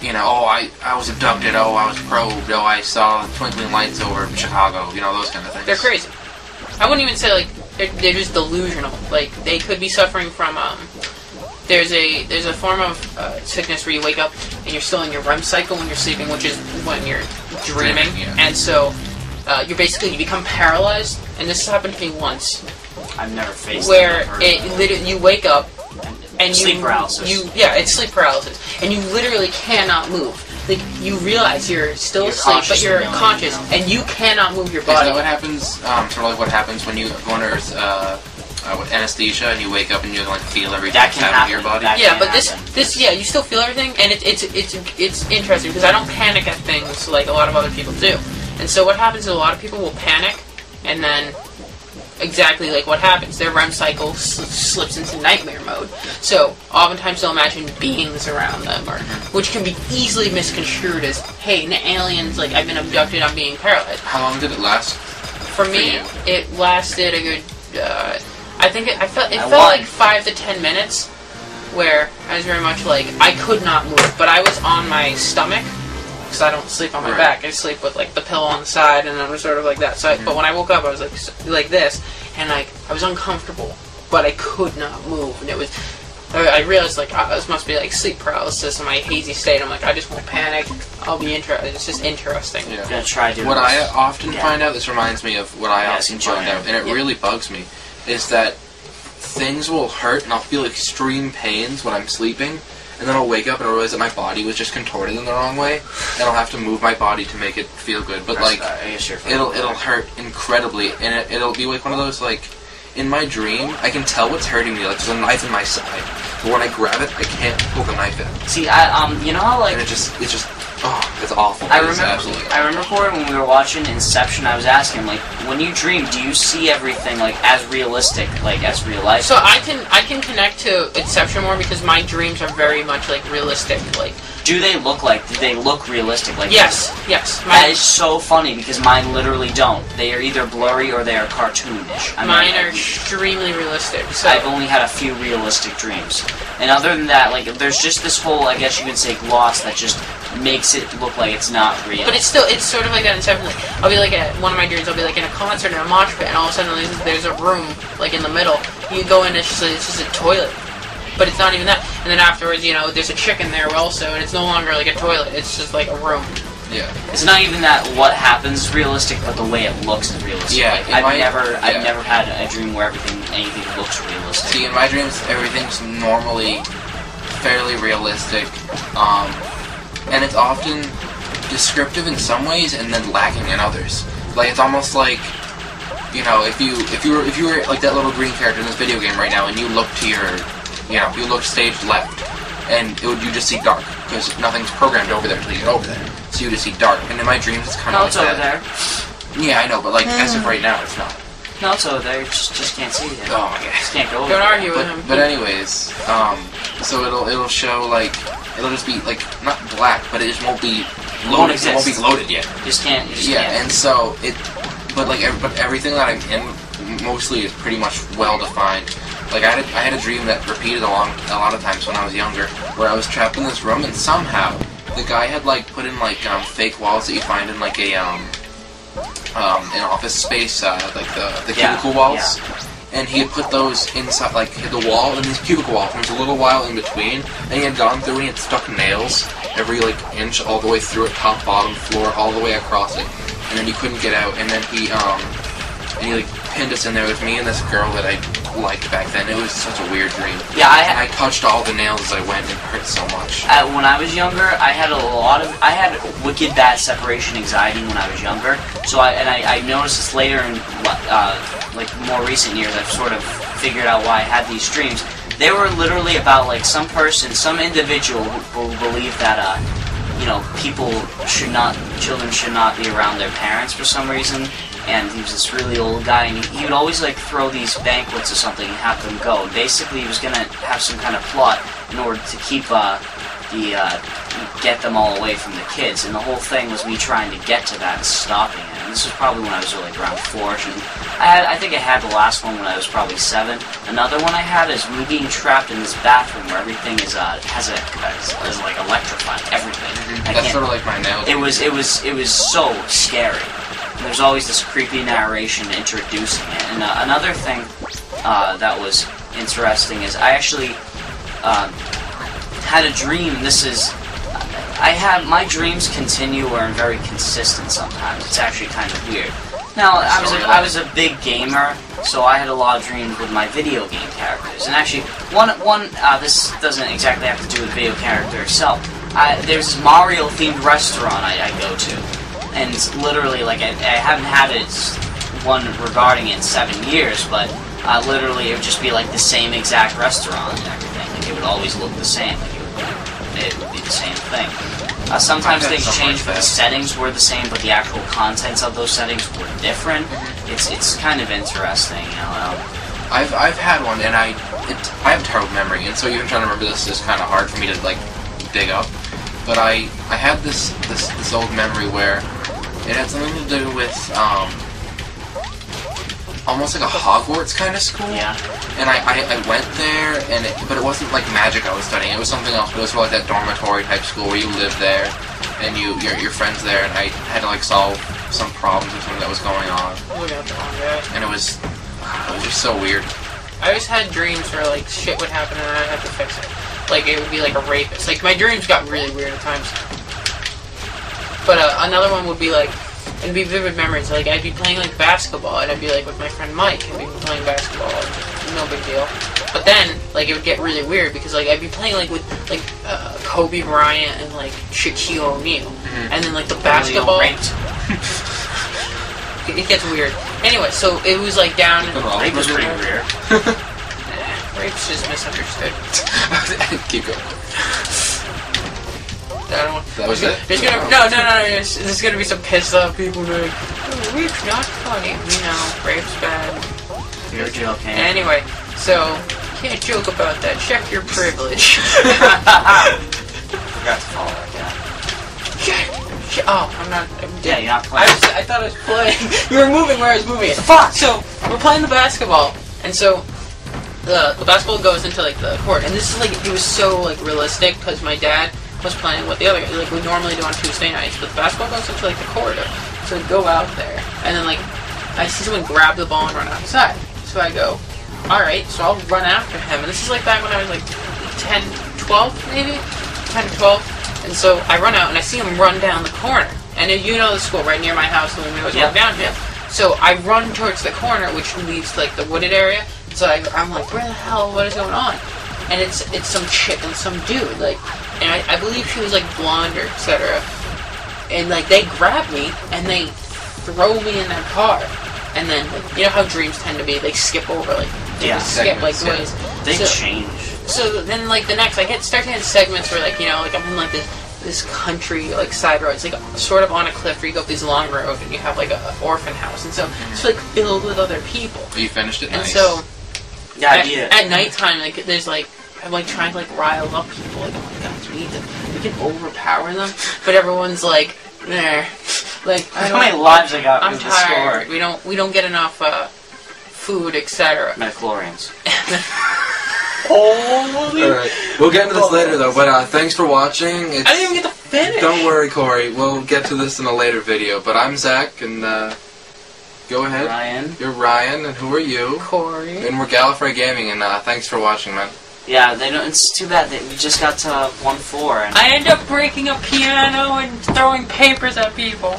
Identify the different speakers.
Speaker 1: oh, I was abducted, oh, I was probed, oh, I saw twinkling lights over Chicago, those kind of things.
Speaker 2: They're crazy. I wouldn't even say, like, they're just delusional. Like, they could be suffering from, there's a form of sickness where you wake up and you're still in your REM cycle when you're sleeping, which is when you're dreaming.
Speaker 1: Yeah.
Speaker 2: And so, you become paralyzed, and this has happened to me once.
Speaker 3: I've never faced
Speaker 2: where
Speaker 3: that.
Speaker 2: you wake up and
Speaker 3: sleep paralysis.
Speaker 2: It's sleep paralysis, and you literally cannot move. Like, you realize you're still asleep, but you're conscious, and you cannot move your body.
Speaker 1: Is that what happens? Sort of like what happens when you go under with anesthesia and you wake up and you like feel everything that's happening to your body?
Speaker 2: But this, you still feel everything, and it's interesting because I don't panic at things like a lot of other people do. And so what happens is a lot of people will panic, and then exactly like what happens, their REM cycle slips into nightmare mode. So oftentimes they'll imagine beings around them, which can be easily misconstrued as, hey, an alien's like, I've been abducted, I'm being paralyzed.
Speaker 1: How long did it last?
Speaker 2: For me, it lasted a good. I think it felt like 5 to 10 minutes, where I was very much like I could not move, but I was on my stomach. Because I don't sleep on my back. I sleep with like the pillow on the side, and I'm sort of like that. So, but when I woke up, I was like this, and like I was uncomfortable, but I could not move, and it was. I realized like this must be like sleep paralysis in my hazy state. I'm like, I just won't panic. I'll be interested. It's just interesting.
Speaker 1: Yeah.
Speaker 3: I'm gonna try doing
Speaker 1: what
Speaker 3: this.
Speaker 1: I often find out. This reminds me of what I often find out, and it really bugs me, is that things will hurt, and I'll feel extreme pains when I'm sleeping. And then I'll wake up and I realize that my body was just contorted in the wrong way, and I'll have to move my body to make it feel good. But like, it'll hurt incredibly, and it'll be like one of those like, in my dream, I can tell what's hurting me. Like there's a knife in my side, but when I grab it, I can't pull the knife out.
Speaker 3: See, you know how like
Speaker 1: and it's just, it's awful.
Speaker 3: I remember when we were watching Inception, I was asking like, when you dream, do you see everything like as realistic, like as real life?
Speaker 2: So I can connect to Inception more because my dreams are very much like realistic. Like,
Speaker 3: do they look realistic? Like
Speaker 2: yes.
Speaker 3: That is so funny because mine literally don't. They are either blurry or they are cartoonish.
Speaker 2: Mine are extremely realistic. So
Speaker 3: I've only had a few realistic dreams, and other than that, like there's just this whole, I guess you could say, gloss that just makes it look like it's not real.
Speaker 2: But it's sort of like that Inception. Like, I'll be like at one of my dreams. I'll be like in a concert in a mosh pit, and all of a sudden there's a room like in the middle. You go in, it's just a toilet, but it's not even that. And then afterwards, there's a chick in there also, and it's no longer like a toilet. It's just like a room.
Speaker 1: Yeah.
Speaker 3: It's not even that what happens is realistic, but the way it looks is realistic.
Speaker 1: Yeah.
Speaker 3: Like, I've never had a dream where anything looks realistic.
Speaker 1: See, in my dreams, everything's normally fairly realistic, and it's often descriptive in some ways and then lacking in others. Like it's almost like, if you were like that little green character in this video game right now, and you look to your, you look stage left, and you just see dark because nothing's programmed over there until you get over there. So you just see dark. And in my dreams, it's kind of like
Speaker 3: over
Speaker 1: that.
Speaker 3: There.
Speaker 1: Yeah, I know, but like as of right now, it's not.
Speaker 3: No, it's over there. You just can't see it.
Speaker 1: Oh my god.
Speaker 3: Just can't go over.
Speaker 2: Don't argue with him.
Speaker 1: But anyways, so it'll show like it'll just be like not black, but it just won't be loaded. It won't be loaded yet.
Speaker 3: Just can't.
Speaker 1: And so but everything that I'm in mostly is pretty much well defined. Like I had a dream that repeated a lot of times when I was younger, where I was trapped in this room, and somehow the guy had like put in like fake walls that you find in like an office space, like the cubicle walls, and he had put those inside, like the wall and his cubicle wall. And there was a little while in between, and he had gone through and he had stuck nails every like inch all the way through it, top, bottom, floor, all the way across it, and then he couldn't get out. And then he like pinned us in there with me and this girl that I liked back then. It was such a weird dream.
Speaker 3: Yeah,
Speaker 1: I touched all the nails as I went, and it hurt so much.
Speaker 3: When I was younger, I had wicked bad separation anxiety when I was younger. So I noticed this later in like more recent years. I've sort of figured out why I had these dreams. They were literally about like some individual who believed that children should not be around their parents for some reason. And he was this really old guy, and he would always like throw these banquets or something and have them go. Basically, he was gonna have some kind of plot in order to keep get them all away from the kids, and the whole thing was me trying to get to that and stopping it. And this was probably when I was like around 4. And I think I had the last one when I was probably 7. Another one I had is me being trapped in this bathroom where everything is like electrified, everything.
Speaker 1: That's sort of like my analogy.
Speaker 3: It was so scary. There's always this creepy narration introducing it. And another thing that was interesting is I actually had a dream. My dreams continue or are very consistent sometimes. It's actually kind of weird. Now, I was a big gamer, so I had a lot of dreams with my video game characters. And actually, this doesn't exactly have to do with video character itself. There's this Mario-themed restaurant I go to. And it's literally, like, I haven't had one regarding it in 7 years, but literally it would just be, like, the same exact restaurant and everything. Like, it would always look the same. Like, it would be the same thing. Sometimes things change, but the settings were the same, but the actual contents of those settings were different. It's kind of interesting, you know.
Speaker 1: I've had one, and I have terrible memory, and so even trying to remember this is kind of hard for me to like dig up. But I had this old memory where it had something to do with almost like a Hogwarts kind of school.
Speaker 3: Yeah.
Speaker 1: And I went there, but it wasn't like magic I was studying. It was something else. But it was like that dormitory type school where you live there, and your friends there. And I had to like solve some problems or something that was going on. And it was just so weird.
Speaker 2: I always had dreams where like shit would happen and I'd have to fix it. Like it would be like a rapist. Like my dreams got really weird at times. But another one would be like. It'd be vivid memories. Like I'd be playing like basketball, and I'd be like with my friend Mike, and we'd be playing basketball. No big deal. But then, like it would get really weird because like I'd be playing like with like Kobe Bryant and like Shaquille O'Neal, and then like the basketball. It gets weird. Anyway, so it was like down.
Speaker 3: Rape was pretty weird.
Speaker 2: Rape's just misunderstood.
Speaker 1: Keep going.
Speaker 2: I don't want.
Speaker 1: That was it?
Speaker 2: No. There's gonna be some pissed off people like, oh, rape's not funny. You know, rape's bad.
Speaker 3: You're joking.
Speaker 2: Anyway, so can't joke about that. Check your privilege.
Speaker 3: Forgot to follow that.
Speaker 2: Oh, I'm not. I'm dead.
Speaker 3: Yeah, you're not playing.
Speaker 2: I thought I was playing. You were moving where I was moving it.
Speaker 3: Fuck.
Speaker 2: So we're playing the basketball, and so the basketball goes into like the court, and this is like it was so like realistic because my dad was playing with the other, like we normally do on Tuesday nights, but the basketball goes into like the corridor. So I go out there, and then like I see someone grab the ball and run outside. So I go, alright, so I'll run after him. And this is like back when I was like 10, 12 maybe? 10 or 12. And so I run out and I see him run down the corner. And you know the school right near my house, the one we always walk down here. So I run towards the corner, which leads to like the wooded area. So I'm like, where the hell, what is going on? And it's some chick and some dude, like, and I believe she was like blonde or etc. And like they grab me and they throw me in their car, and then like, you know how dreams tend to be, they skip over like skip like ways.
Speaker 3: They change.
Speaker 2: So then like the next I start getting segments where like you know like I'm in like this country like side road. It's like sort of on a cliff where you go up these long roads and you have like an orphan house, and so it's like filled with other people.
Speaker 1: You finished it.
Speaker 2: And
Speaker 1: nice.
Speaker 2: so
Speaker 3: at
Speaker 2: nighttime like there's like. I'm like trying to like rile up people, like, oh my god, we can overpower them, but everyone's like, nah, like
Speaker 3: how many lives I got?
Speaker 2: I'm tired. We don't get enough food, etc.
Speaker 3: Metachlorians.
Speaker 1: Alright, we'll get into this later though. But thanks for watching.
Speaker 2: I didn't even get to finish.
Speaker 1: Don't worry, Corey. We'll get to this in a later video. But I'm Zach, and go ahead.
Speaker 3: Ryan.
Speaker 1: You're Ryan, and who are you?
Speaker 2: Corey.
Speaker 1: And we're Gallifrey Gaming, and thanks for watching, man.
Speaker 3: Yeah, they don't. It's too bad that we just got to 1-4. And
Speaker 2: I end up breaking a piano and throwing papers at people.